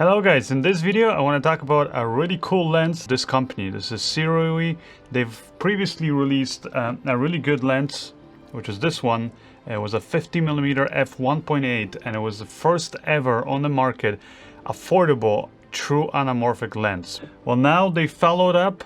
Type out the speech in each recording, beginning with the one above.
Hello guys, in this video I want to talk about a really cool lens. This company, this is SIRUI. They've previously released a really good lens, which is this one. It was a 50mm f1.8 and it was the first ever on the market affordable true anamorphic lens. Well, now they followed up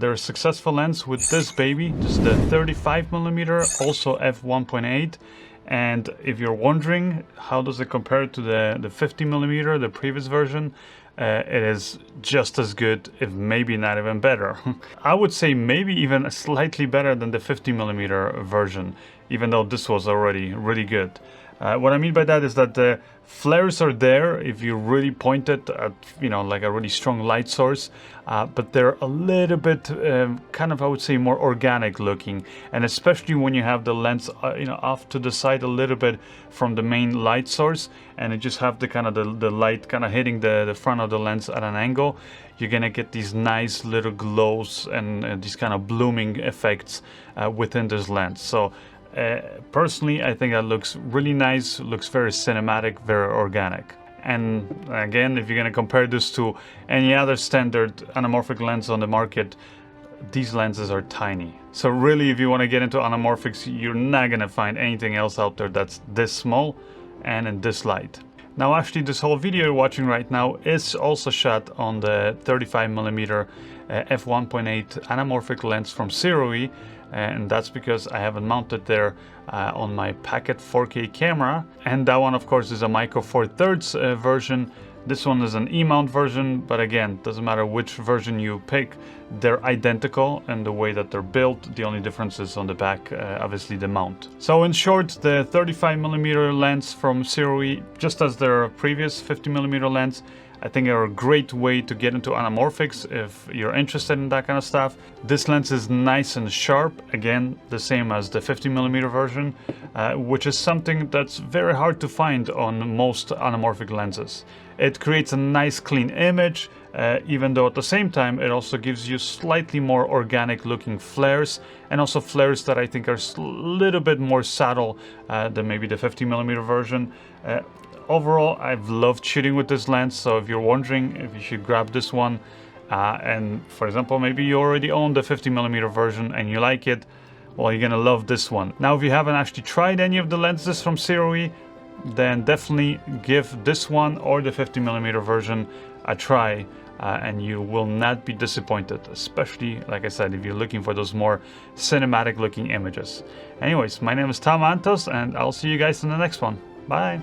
their successful lens with this baby. This is the 35mm, also f1.8. And if you're wondering how does it compare to the 50mm, the previous version, it is just as good, if maybe not even better. I would say maybe even slightly better than the 50mm version, even though this was already really good. What I mean by that is that the flares are there if you really point it at, like a really strong light source, but they're a little bit kind of, I would say, more organic looking, and especially when you have the lens off to the side a little bit from the main light source, and you just have the kind of the light kind of hitting the front of the lens at an angle, you're gonna get these nice little glows and these kind of blooming effects within this lens. So personally, I think that looks really nice, looks very cinematic, very organic. And again, if you're going to compare this to any other standard anamorphic lens on the market, these lenses are tiny. So really, if you want to get into anamorphics, you're not going to find anything else out there that's this small and in this light. Now, actually, this whole video you're watching right now is also shot on the 35mm f1.8 anamorphic lens from SIRUI, and that's because I have it mounted there on my Packet 4K camera, and that one of course is a micro four thirds version. This one is an E-mount version, but again, doesn't matter which version you pick, they're identical in the way that they're built. The only difference is on the back, obviously the mount. So in short, the 35mm lens from SIRUI, just as their previous 50mm lens, I think are a great way to get into anamorphics if you're interested in that kind of stuff. This lens is nice and sharp, again, the same as the 50mm version, which is something that's very hard to find on most anamorphic lenses. It creates a nice clean image, even though at the same time it also gives you slightly more organic looking flares, and also flares that I think are a little bit more subtle than maybe the 50mm version. Overall, I've loved shooting with this lens, so if you're wondering if you should grab this one, and for example, maybe you already own the 50mm version and you like it, well, you're gonna love this one. Now, if you haven't actually tried any of the lenses from SIRUI, then definitely give this one or the 50mm version a try, and you will not be disappointed, especially, like I said, if you're looking for those more cinematic looking images. Anyways, my name is Tom Antos, and I'll see you guys in the next one. Bye!